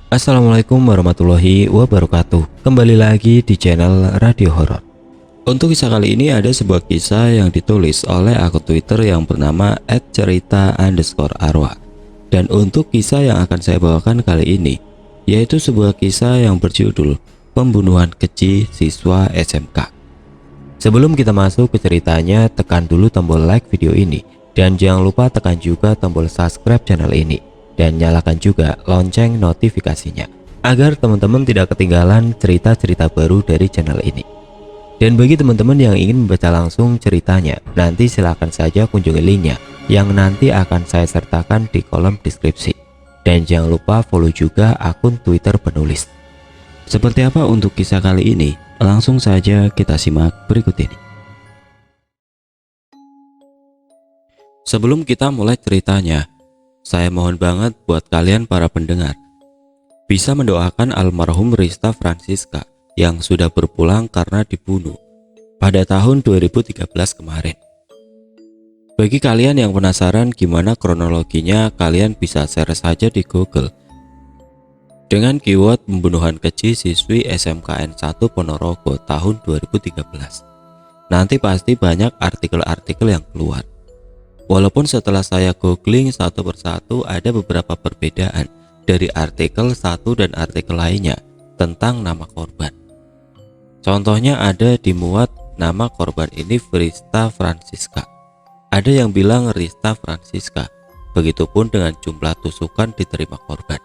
Assalamualaikum warahmatullahi wabarakatuh. Kembali lagi di channel Radio Horor. Untuk kisah kali ini ada sebuah kisah yang ditulis oleh akun Twitter yang bernama @cerita_arwah. Dan untuk kisah yang akan saya bawakan kali ini, yaitu sebuah kisah yang berjudul Pembunuhan Keji Siswa SMK. Sebelum kita masuk ke ceritanya, tekan dulu tombol like video ini dan jangan lupa tekan juga tombol subscribe channel ini dan nyalakan juga lonceng notifikasinya agar teman-teman tidak ketinggalan cerita-cerita baru dari channel ini. Dan bagi teman-teman yang ingin membaca langsung ceritanya, nanti silahkan saja kunjungi linknya yang nanti akan saya sertakan di kolom deskripsi. Dan jangan lupa follow juga akun Twitter penulis. Seperti apa untuk kisah kali ini? Langsung saja kita simak berikut ini. Sebelum kita mulai ceritanya, saya mohon banget buat kalian para pendengar bisa mendoakan almarhum Rista Francisca yang sudah berpulang karena dibunuh pada tahun 2013 kemarin. Bagi kalian yang penasaran gimana kronologinya, kalian bisa share saja di Google dengan keyword pembunuhan keji siswi SMKN 1 Ponorogo tahun 2013. Nanti pasti banyak artikel-artikel yang keluar. Walaupun setelah saya googling satu persatu ada beberapa perbedaan dari artikel satu dan artikel lainnya tentang nama korban. Contohnya ada dimuat nama korban ini Rista Francisca. Ada yang bilang Rista Francisca, begitupun dengan jumlah tusukan diterima korban.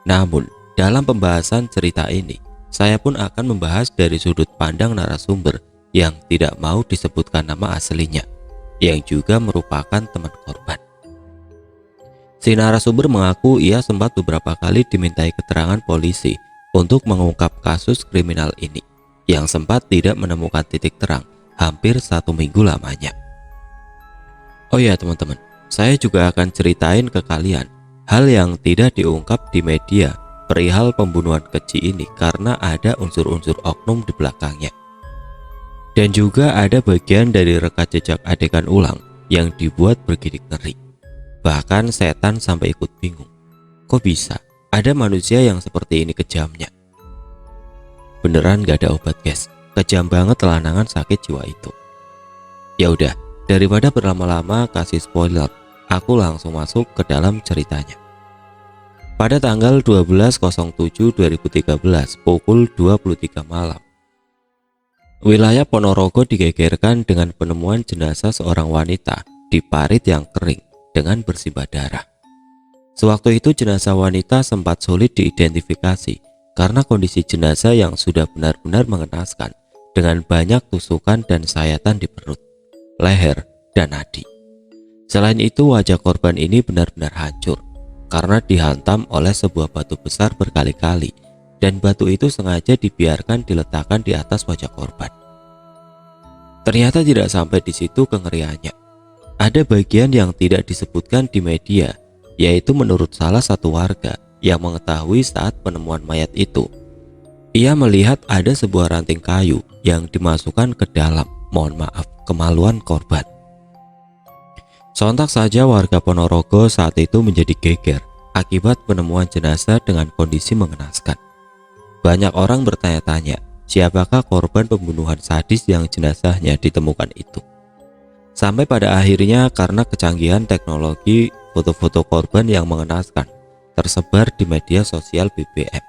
Namun, dalam pembahasan cerita ini, saya pun akan membahas dari sudut pandang narasumber yang tidak mau disebutkan nama aslinya, yang juga merupakan teman korban. Si narasumber mengaku ia sempat beberapa kali dimintai keterangan polisi untuk mengungkap kasus kriminal ini, yang sempat tidak menemukan titik terang hampir 1 minggu lamanya. Oh ya teman-teman, saya juga akan ceritain ke kalian hal yang tidak diungkap di media perihal pembunuhan keji ini karena ada unsur-unsur oknum di belakangnya. Dan juga ada bagian dari rekam jejak adegan ulang yang dibuat bergidik ngeri. Bahkan setan sampai ikut bingung. Kok bisa ada manusia yang seperti ini kejamnya? Beneran gak ada obat guys. Kejam banget telanangan sakit jiwa itu. Ya udah, daripada berlama-lama kasih spoiler, aku langsung masuk ke dalam ceritanya. Pada tanggal 12.07.2013 pukul 23 malam, wilayah Ponorogo digegerkan dengan penemuan jenazah seorang wanita di parit yang kering dengan bersimbah darah. Sewaktu itu jenazah wanita sempat sulit diidentifikasi karena kondisi jenazah yang sudah benar-benar mengenaskan dengan banyak tusukan dan sayatan di perut, leher, dan nadi. Selain itu wajah korban ini benar-benar hancur karena dihantam oleh sebuah batu besar berkali-kali. Dan batu itu sengaja dibiarkan diletakkan di atas wajah korban. Ternyata tidak sampai di situ kengeriannya. Ada bagian yang tidak disebutkan di media, yaitu menurut salah satu warga yang mengetahui saat penemuan mayat itu. Ia melihat ada sebuah ranting kayu yang dimasukkan ke dalam, kemaluan korban. Sontak saja warga Ponorogo saat itu menjadi geger akibat penemuan jenazah dengan kondisi mengenaskan. Banyak orang bertanya-tanya, siapakah korban pembunuhan sadis yang jenazahnya ditemukan itu. Sampai pada akhirnya karena kecanggihan teknologi, foto-foto korban yang mengenaskan tersebar di media sosial BBM.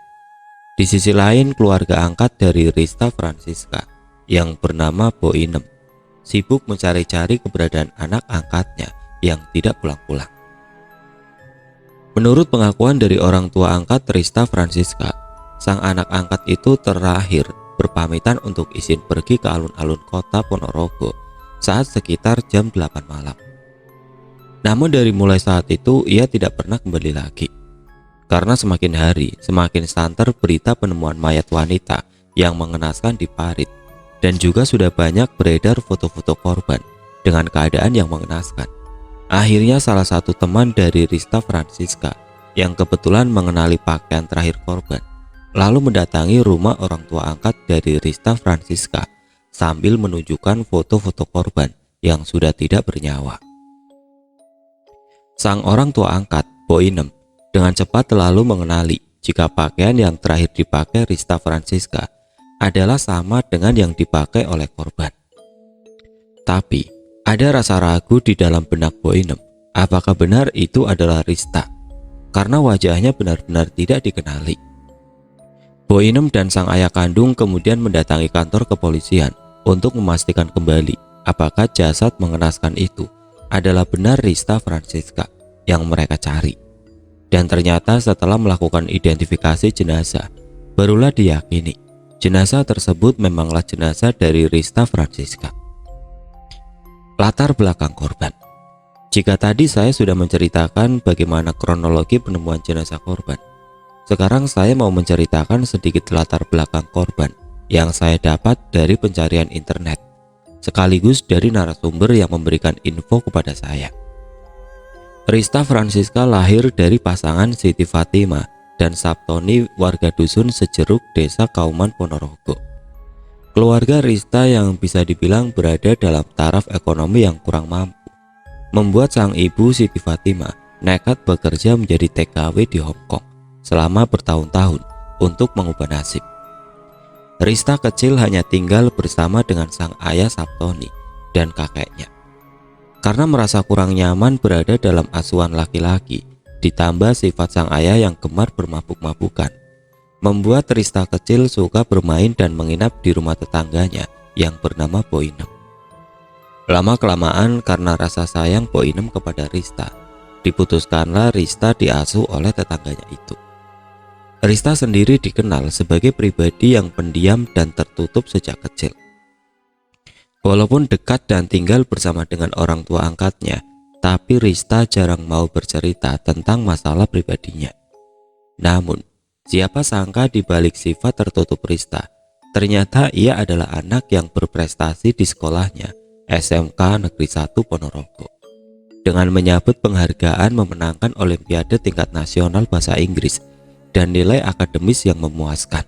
Di sisi lain, keluarga angkat dari Rista Francisca yang bernama Boinem sibuk mencari-cari keberadaan anak angkatnya yang tidak pulang-pulang. Menurut pengakuan dari orang tua angkat Rista Francisca, sang anak angkat itu terakhir berpamitan untuk izin pergi ke alun-alun kota Ponorogo saat sekitar jam 8 malam. Namun dari mulai saat itu ia tidak pernah kembali lagi. Karena semakin hari semakin santer berita penemuan mayat wanita yang mengenaskan di parit, dan juga sudah banyak beredar foto-foto korban dengan keadaan yang mengenaskan. Akhirnya salah satu teman dari Rista Francisca yang kebetulan mengenali pakaian terakhir korban lalu mendatangi rumah orang tua angkat dari Rista Francisca sambil menunjukkan foto-foto korban yang sudah tidak bernyawa. Sang orang tua angkat, Boinem, dengan cepat lalu mengenali jika pakaian yang terakhir dipakai Rista Francisca adalah sama dengan yang dipakai oleh korban. Tapi, ada rasa ragu di dalam benak Boinem, apakah benar itu adalah Rista, karena wajahnya benar-benar tidak dikenali. Boinem dan sang ayah kandung kemudian mendatangi kantor kepolisian untuk memastikan kembali apakah jasad mengenaskan itu adalah benar Rista Francisca yang mereka cari. Dan ternyata setelah melakukan identifikasi jenazah, barulah diyakini jenazah tersebut memanglah jenazah dari Rista Francisca. Latar belakang korban. Jika tadi saya sudah menceritakan bagaimana kronologi penemuan jenazah korban, sekarang saya mau menceritakan sedikit latar belakang korban yang saya dapat dari pencarian internet, sekaligus dari narasumber yang memberikan info kepada saya. Rista Francisca lahir dari pasangan Siti Fatima dan Saptoni, warga dusun Sejeruk, Desa Kauman, Ponorogo. Keluarga Rista yang bisa dibilang berada dalam taraf ekonomi yang kurang mampu, membuat sang ibu Siti Fatima nekat bekerja menjadi TKW di Hong Kong selama bertahun-tahun untuk mengubah nasib. Rista kecil hanya tinggal bersama dengan sang ayah Saptoni dan kakeknya. Karena merasa kurang nyaman berada dalam asuhan laki-laki, ditambah sifat sang ayah yang gemar bermabuk-mabukan, membuat Rista kecil suka bermain dan menginap di rumah tetangganya yang bernama Boinem. Lama-kelamaan karena rasa sayang Boinem kepada Rista, diputuskanlah Rista diasuh oleh tetangganya itu. Rista sendiri dikenal sebagai pribadi yang pendiam dan tertutup sejak kecil. Walaupun dekat dan tinggal bersama dengan orang tua angkatnya, tapi Rista jarang mau bercerita tentang masalah pribadinya. Namun, siapa sangka di balik sifat tertutup Rista, ternyata ia adalah anak yang berprestasi di sekolahnya, SMK Negeri 1 Ponorogo. Dengan menyabet penghargaan memenangkan Olimpiade tingkat nasional bahasa Inggris dan nilai akademis yang memuaskan.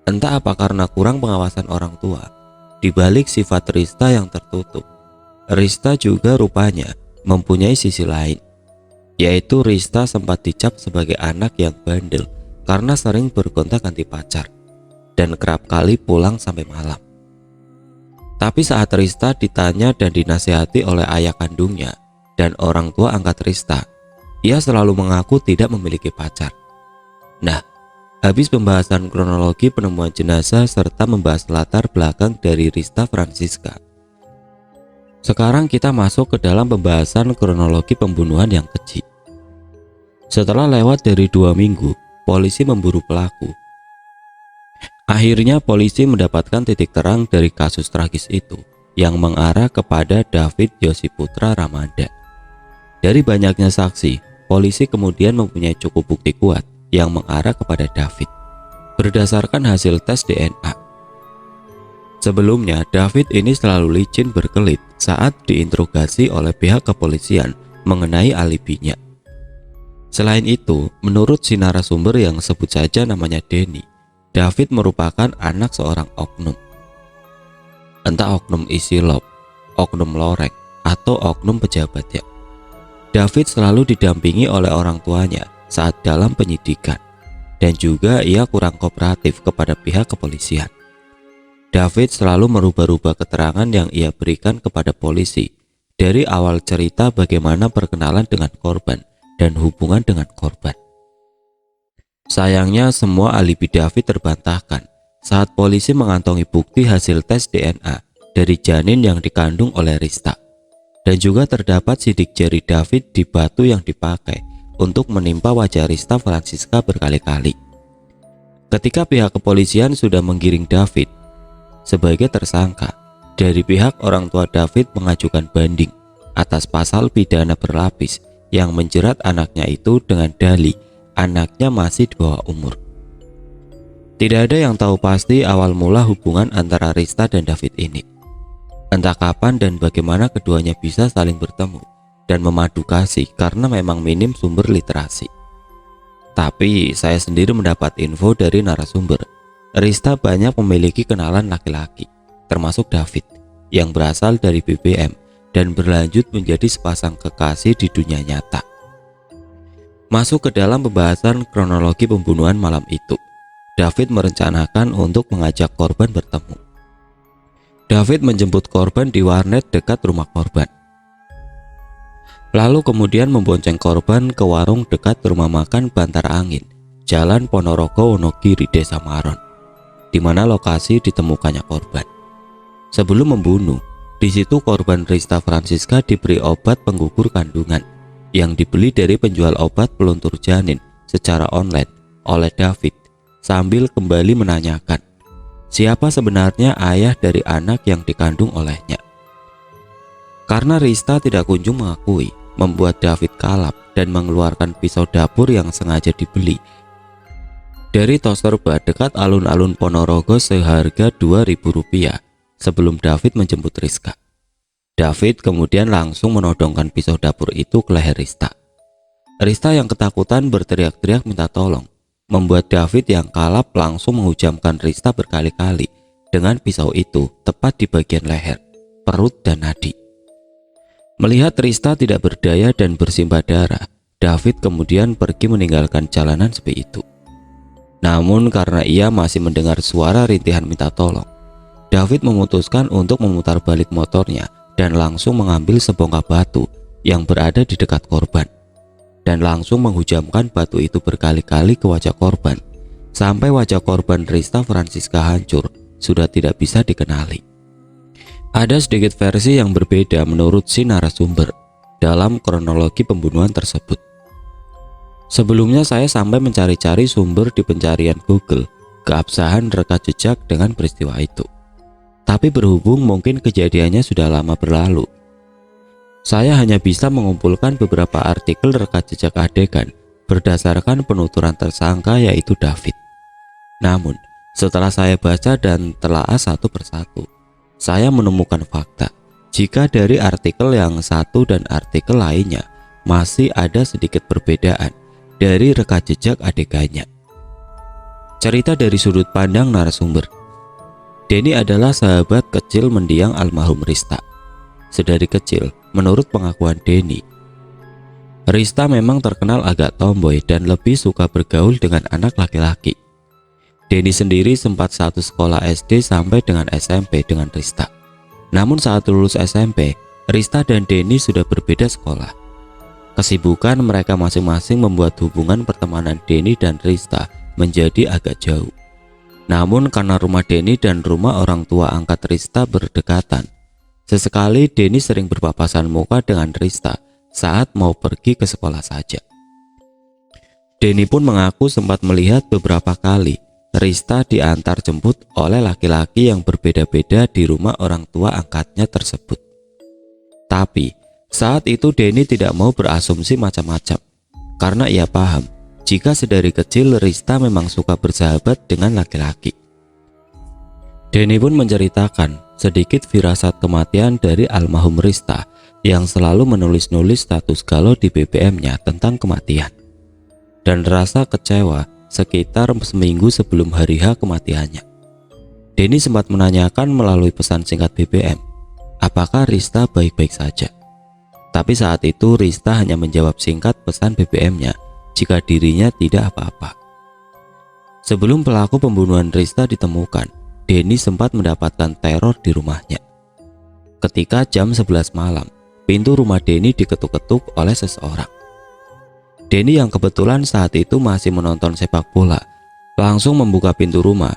Entah apa karena kurang pengawasan orang tua, di balik sifat Rista yang tertutup, Rista juga rupanya mempunyai sisi lain, yaitu Rista sempat dicap sebagai anak yang bandel karena sering bergonta-ganti pacar dan kerap kali pulang sampai malam. Tapi saat Rista ditanya dan dinasihati oleh ayah kandungnya dan orang tua angkat Rista, ia selalu mengaku tidak memiliki pacar. Nah, habis pembahasan kronologi penemuan jenazah serta membahas latar belakang dari Rista Francisca, sekarang kita masuk ke dalam pembahasan kronologi pembunuhan yang keji. Setelah lewat dari 2 minggu, polisi memburu pelaku. Akhirnya polisi mendapatkan titik terang dari kasus tragis itu yang mengarah kepada David Yosiputra Ramanda. Dari banyaknya saksi, polisi kemudian mempunyai cukup bukti kuat yang mengarah kepada David berdasarkan hasil tes DNA. Sebelumnya, David ini selalu licin berkelit saat diinterogasi oleh pihak kepolisian mengenai alibinya. Selain itu, menurut si narasumber yang sebut saja namanya Denny, David merupakan anak seorang oknum. Entah oknum isi lop, oknum loreng, atau oknum pejabat ya. David selalu didampingi oleh orang tuanya saat dalam penyidikan, dan juga ia kurang kooperatif kepada pihak kepolisian. David selalu merubah-rubah keterangan yang ia berikan kepada polisi dari awal cerita bagaimana perkenalan dengan korban dan hubungan dengan korban. Sayangnya semua alibi David terbantahkan saat polisi mengantongi bukti hasil tes DNA dari janin yang dikandung oleh Rista, dan juga terdapat sidik jari David di batu yang dipakai untuk menimpa wajah Rista Francisca berkali-kali. Ketika pihak kepolisian sudah menggiring David sebagai tersangka, dari pihak orang tua David mengajukan banding atas pasal pidana berlapis yang menjerat anaknya itu dengan dalih anaknya masih di bawah umur. Tidak ada yang tahu pasti awal mula hubungan antara Rista dan David ini. Entah kapan dan bagaimana keduanya bisa saling bertemu dan memadu kasih karena memang minim sumber literasi. Tapi saya sendiri mendapat info dari narasumber, Rista banyak memiliki kenalan laki-laki, termasuk David, yang berasal dari BBM dan berlanjut menjadi sepasang kekasih di dunia nyata. Masuk ke dalam pembahasan kronologi pembunuhan malam itu, David merencanakan untuk mengajak korban bertemu. David menjemput korban di warnet dekat rumah korban. Lalu kemudian membonceng korban ke warung dekat rumah makan Bantara Angin, Jalan Ponorogo, Wonogiri, Desa Maron, di mana lokasi ditemukannya korban. Sebelum membunuh, di situ korban Rista Francisca diberi obat penggugur kandungan yang dibeli dari penjual obat peluntur janin secara online oleh David, sambil kembali menanyakan siapa sebenarnya ayah dari anak yang dikandung olehnya. Karena Rista tidak kunjung mengakui, membuat David kalap dan mengeluarkan pisau dapur yang sengaja dibeli dari tos serba dekat alun-alun Ponorogo seharga Rp2.000 sebelum David menjemput Rizka. David kemudian langsung menodongkan pisau dapur itu ke leher Rista. Rista yang ketakutan berteriak-teriak minta tolong, membuat David yang kalap langsung menghujamkan Rista berkali-kali dengan pisau itu tepat di bagian leher, perut, dan nadi. Melihat Rista tidak berdaya dan bersimbah darah, David kemudian pergi meninggalkan jalanan sepi itu. Namun karena ia masih mendengar suara rintihan minta tolong, David memutuskan untuk memutar balik motornya dan langsung mengambil sebongkah batu yang berada di dekat korban, dan langsung menghujamkan batu itu berkali-kali ke wajah korban, sampai wajah korban Rista Francisca hancur, sudah tidak bisa dikenali. Ada sedikit versi yang berbeda menurut si narasumber dalam kronologi pembunuhan tersebut. Sebelumnya saya sampai mencari-cari sumber di pencarian Google keabsahan rekam jejak dengan peristiwa itu. Tapi berhubung mungkin kejadiannya sudah lama berlalu, saya hanya bisa mengumpulkan beberapa artikel rekam jejak adegan berdasarkan penuturan tersangka yaitu David. Namun, setelah saya baca dan telaah satu persatu, saya menemukan fakta jika dari artikel yang satu dan artikel lainnya masih ada sedikit perbedaan dari rekam jejak adegannya. Cerita dari sudut pandang narasumber. Denny adalah sahabat kecil mendiang almarhum Rista. Sedari kecil, menurut pengakuan Denny, Rista memang terkenal agak tomboy dan lebih suka bergaul dengan anak laki-laki. Denny sendiri sempat satu sekolah SD sampai dengan SMP dengan Rista. Namun saat lulus SMP, Rista dan Denny sudah berbeda sekolah. Kesibukan mereka masing-masing membuat hubungan pertemanan Denny dan Rista menjadi agak jauh. Namun karena rumah Denny dan rumah orang tua angkat Rista berdekatan, sesekali Denny sering berpapasan muka dengan Rista saat mau pergi ke sekolah saja. Denny pun mengaku sempat melihat beberapa kali Rista diantar jemput oleh laki-laki yang berbeda-beda di rumah orang tua angkatnya tersebut. Tapi saat itu Denny tidak mau berasumsi macam-macam, karena ia paham jika sedari kecil Rista memang suka bersahabat dengan laki-laki. Denny pun menceritakan sedikit firasat kematian dari almarhum Rista yang selalu menulis-nulis status galau di BBM-nya tentang kematian, dan rasa kecewa sekitar seminggu sebelum hari H kematiannya. Denny sempat menanyakan melalui pesan singkat BBM, apakah Rista baik-baik saja. Tapi saat itu Rista hanya menjawab singkat pesan BBM-nya jika dirinya tidak apa-apa. Sebelum pelaku pembunuhan Rista ditemukan, Denny sempat mendapatkan teror di rumahnya. Ketika jam 11 malam, pintu rumah Denny diketuk-ketuk oleh seseorang. Denny yang kebetulan saat itu masih menonton sepak bola langsung membuka pintu rumah,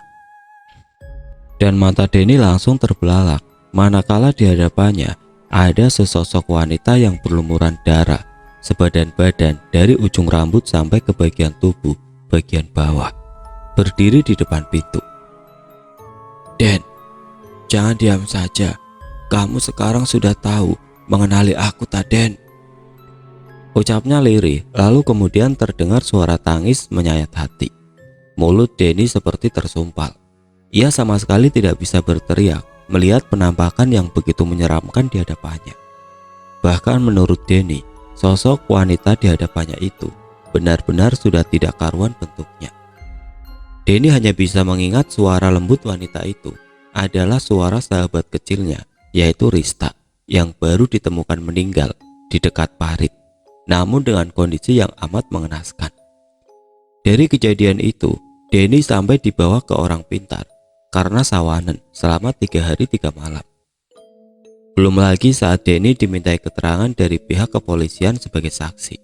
dan mata Denny langsung terbelalak manakala di hadapannya ada sesosok wanita yang berlumuran darah sebadan badan dari ujung rambut sampai ke bagian tubuh bagian bawah, berdiri di depan pintu. "Den, jangan diam saja. Kamu sekarang sudah tahu mengenali aku, tak, Den?" Ucapnya lirih, lalu kemudian terdengar suara tangis menyayat hati. Mulut Denny seperti tersumpal. Ia sama sekali tidak bisa berteriak melihat penampakan yang begitu menyeramkan di hadapannya. Bahkan menurut Denny, sosok wanita di hadapannya itu benar-benar sudah tidak karuan bentuknya. Denny hanya bisa mengingat suara lembut wanita itu adalah suara sahabat kecilnya, yaitu Rista, yang baru ditemukan meninggal di dekat parit. namun dengan kondisi yang amat mengenaskan. Dari kejadian itu, Denny sampai dibawa ke orang pintar karena sawanan selama 3 hari 3 malam. Belum lagi saat Denny dimintai keterangan dari pihak kepolisian sebagai saksi.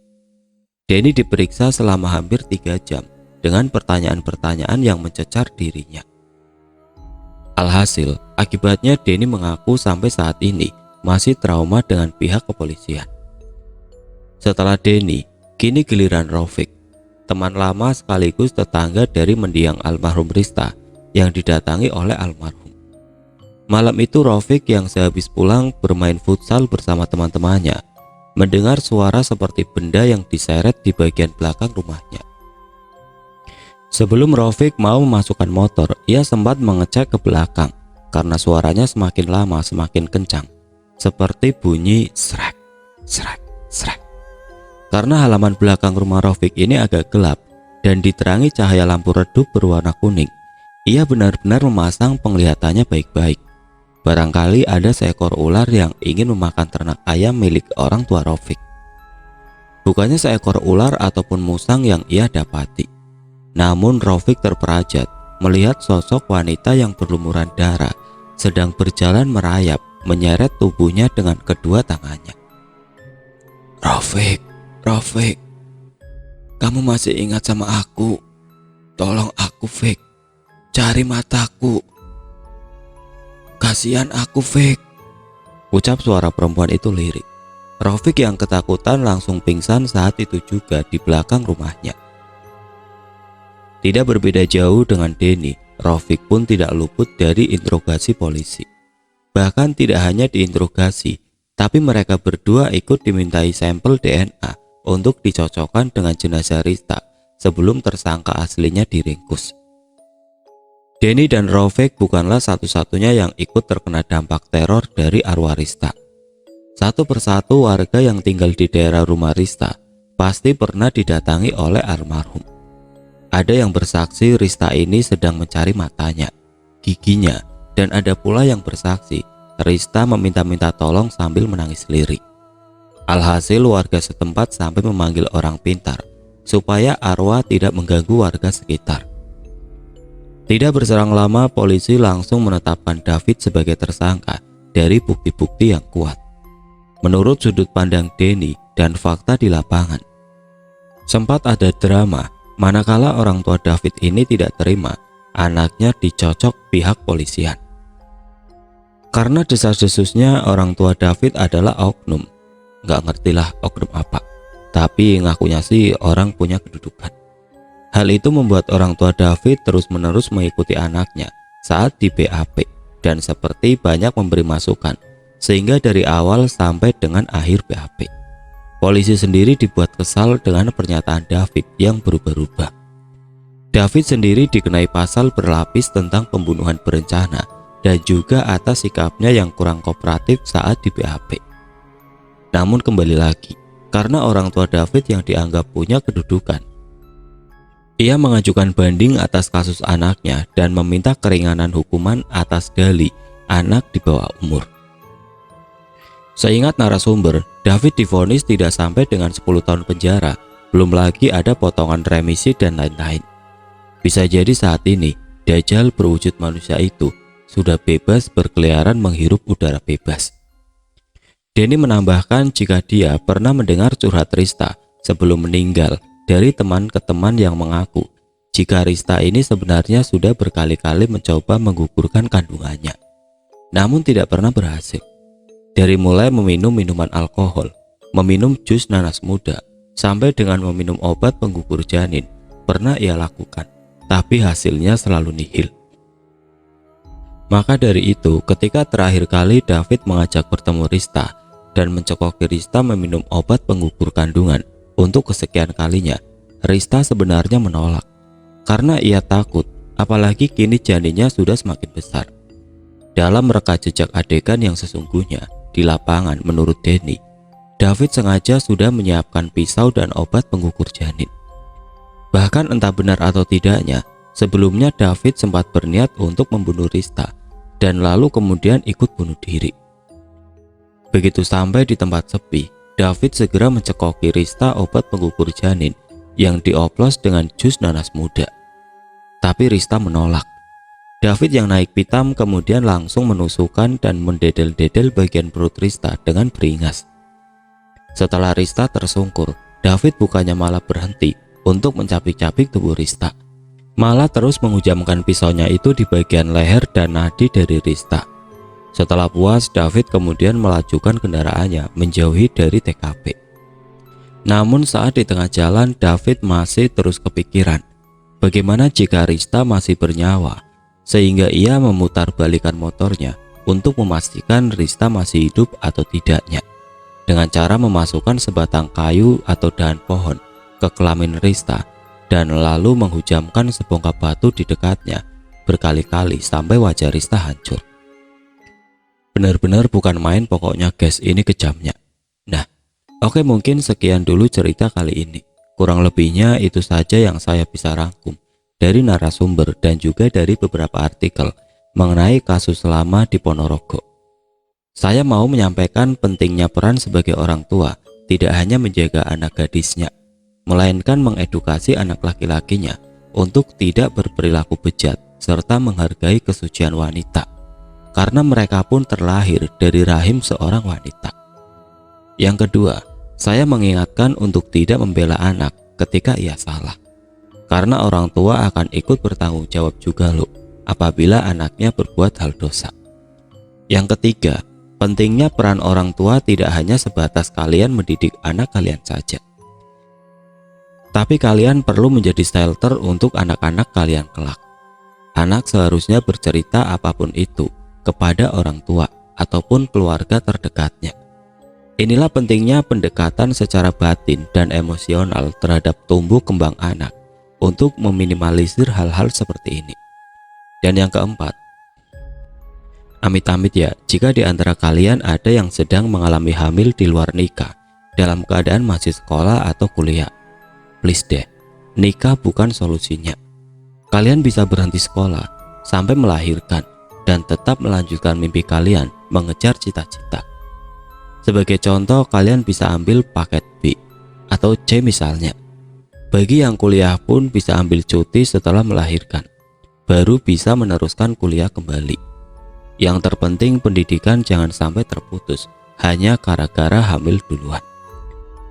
Denny diperiksa selama hampir 3 jam dengan pertanyaan-pertanyaan yang mencecar dirinya. Alhasil, akibatnya Denny mengaku sampai saat ini masih trauma dengan pihak kepolisian. Setelah Denny, kini giliran Raufik, teman lama sekaligus tetangga dari mendiang almarhum Rista yang didatangi oleh almarhum. Malam itu Raufik yang sehabis pulang bermain futsal bersama teman-temannya mendengar suara seperti benda yang diseret di bagian belakang rumahnya. Sebelum Raufik mau memasukkan motor, ia sempat mengecek ke belakang karena suaranya semakin lama semakin kencang, seperti bunyi srek, srek, srek. Karena halaman belakang rumah Raufik ini agak gelap dan diterangi cahaya lampu redup berwarna kuning, ia benar-benar memasang penglihatannya baik-baik. Barangkali ada seekor ular yang ingin memakan ternak ayam milik orang tua Raufik. Bukannya seekor ular ataupun musang yang ia dapati. Namun Raufik terperajat melihat sosok wanita yang berlumuran darah sedang berjalan merayap menyeret tubuhnya dengan kedua tangannya. Raufik, Raufik, kamu masih ingat sama aku? Tolong aku, Fik. Cari mataku. Kasihan aku, Fik. Ucap suara perempuan itu lirik. Raufik yang ketakutan langsung pingsan saat itu juga di belakang rumahnya. Tidak berbeda jauh dengan Denny, Raufik pun tidak luput dari interogasi polisi. Bahkan tidak hanya diinterogasi, tapi mereka berdua ikut dimintai sampel DNA untuk dicocokkan dengan jenazah Rista sebelum tersangka aslinya diringkus. Denny dan Raufik bukanlah satu-satunya yang ikut terkena dampak teror dari arwah Rista. Satu persatu warga yang tinggal di daerah rumah Rista pasti pernah didatangi oleh almarhum. Ada yang bersaksi Rista ini sedang mencari matanya, giginya, dan ada pula yang bersaksi Rista meminta-minta tolong sambil menangis lirik. Alhasil warga setempat sampai memanggil orang pintar supaya arwah tidak mengganggu warga sekitar. Tidak berserang lama, polisi langsung menetapkan David sebagai tersangka dari bukti-bukti yang kuat. Menurut sudut pandang Denny dan fakta di lapangan, sempat ada drama manakala orang tua David ini tidak terima anaknya dicocok pihak polisian. Karena desas-desusnya orang tua David adalah oknum. Nggak ngertilah oknum apa, tapi ngakunya sih orang punya kedudukan. Hal itu membuat orang tua David terus-menerus mengikuti anaknya saat di BAP dan seperti banyak memberi masukan, sehingga dari awal sampai dengan akhir BAP. Polisi sendiri dibuat kesal dengan pernyataan David yang berubah-ubah. David sendiri dikenai pasal berlapis tentang pembunuhan berencana dan juga atas sikapnya yang kurang kooperatif saat di BAP. Namun kembali lagi, karena orang tua David yang dianggap punya kedudukan, ia mengajukan banding atas kasus anaknya dan meminta keringanan hukuman atas Dali, anak di bawah umur. Seingat narasumber, David divonis tidak sampai dengan 10 tahun penjara, belum lagi ada potongan remisi dan lain-lain. Bisa jadi saat ini, Dajjal berwujud manusia itu sudah bebas berkeliaran menghirup udara bebas. Denny menambahkan jika dia pernah mendengar curhat Rista sebelum meninggal dari teman ke teman yang mengaku jika Rista ini sebenarnya sudah berkali-kali mencoba menggugurkan kandungannya, namun tidak pernah berhasil. Dari mulai meminum minuman alkohol, meminum jus nanas muda, sampai dengan meminum obat penggugur janin, pernah ia lakukan, tapi hasilnya selalu nihil. Maka dari itu, ketika terakhir kali David mengajak bertemu Rista dan mencekoki Rista meminum obat penggugur kandungan untuk kesekian kalinya, Rista sebenarnya menolak, karena ia takut, apalagi kini janinnya sudah semakin besar. Dalam mereka jejak adegan yang sesungguhnya, di lapangan menurut Denny, David sengaja sudah menyiapkan pisau dan obat penggugur janin. Bahkan entah benar atau tidaknya, sebelumnya David sempat berniat untuk membunuh Rista dan lalu kemudian ikut bunuh diri. Begitu sampai di tempat sepi, David segera mencekoki Rista obat penggugur janin yang dioplos dengan jus nanas muda. Tapi Rista menolak. David yang naik pitam kemudian langsung menusukkan dan mendedel-dedel bagian perut Rista dengan beringas. Setelah Rista tersungkur, David bukannya malah berhenti untuk mencapik-capik tubuh Rista, malah terus menghujamkan pisaunya itu di bagian leher dan nadi dari Rista. Setelah puas, David kemudian melajukan kendaraannya menjauhi dari TKP. Namun saat di tengah jalan, David masih terus kepikiran bagaimana jika Rista masih bernyawa, sehingga ia memutar balikan motornya untuk memastikan Rista masih hidup atau tidaknya, dengan cara memasukkan sebatang kayu atau dahan pohon ke kelamin Rista dan lalu menghujamkan sebongkah batu di dekatnya berkali-kali sampai wajah Rista hancur. Benar-benar bukan main pokoknya guys, ini kejamnya. Nah, oke, mungkin sekian dulu cerita kali ini. Kurang lebihnya itu saja yang saya bisa rangkum dari narasumber dan juga dari beberapa artikel mengenai kasus lama di Ponorogo. Saya mau menyampaikan pentingnya peran sebagai orang tua tidak hanya menjaga anak gadisnya, melainkan mengedukasi anak laki-lakinya untuk tidak berperilaku bejat serta menghargai kesucian wanita, karena mereka pun terlahir dari rahim seorang wanita. Yang kedua, saya mengingatkan untuk tidak membela anak ketika ia salah, karena orang tua akan ikut bertanggung jawab juga loh apabila anaknya berbuat hal dosa. Yang ketiga, pentingnya peran orang tua tidak hanya sebatas kalian mendidik anak kalian saja, tapi kalian perlu menjadi shelter untuk anak-anak kalian kelak. Anak seharusnya bercerita apapun itu kepada orang tua ataupun keluarga terdekatnya. Inilah pentingnya pendekatan secara batin dan emosional terhadap tumbuh kembang anak untuk meminimalisir hal-hal seperti ini. Dan yang keempat, amit-amit ya, jika di antara kalian ada yang sedang mengalami hamil di luar nikah dalam keadaan masih sekolah atau kuliah, please deh, nikah bukan solusinya. Kalian bisa berhenti sekolah sampai melahirkan dan tetap melanjutkan mimpi kalian mengejar cita-cita. Sebagai contoh, kalian bisa ambil paket B atau C misalnya. Bagi yang kuliah pun bisa ambil cuti setelah melahirkan, baru bisa meneruskan kuliah kembali. Yang terpenting pendidikan jangan sampai terputus hanya gara-gara hamil duluan.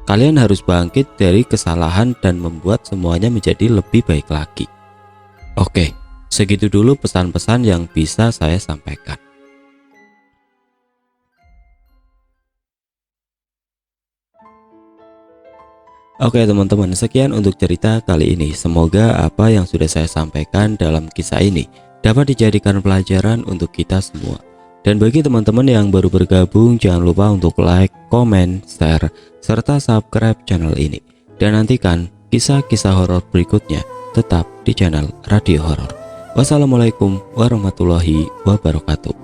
Kalian harus bangkit dari kesalahan dan membuat semuanya menjadi lebih baik lagi. Oke, segitu dulu pesan-pesan yang bisa saya sampaikan. Oke teman-teman, sekian untuk cerita kali ini. Semoga apa yang sudah saya sampaikan dalam kisah ini dapat dijadikan pelajaran untuk kita semua. Dan bagi teman-teman yang baru bergabung, jangan lupa untuk like, komen, share, serta subscribe channel ini. Dan nantikan kisah-kisah horor berikutnya tetap di channel Radio Horor. Wassalamualaikum warahmatullahi wabarakatuh.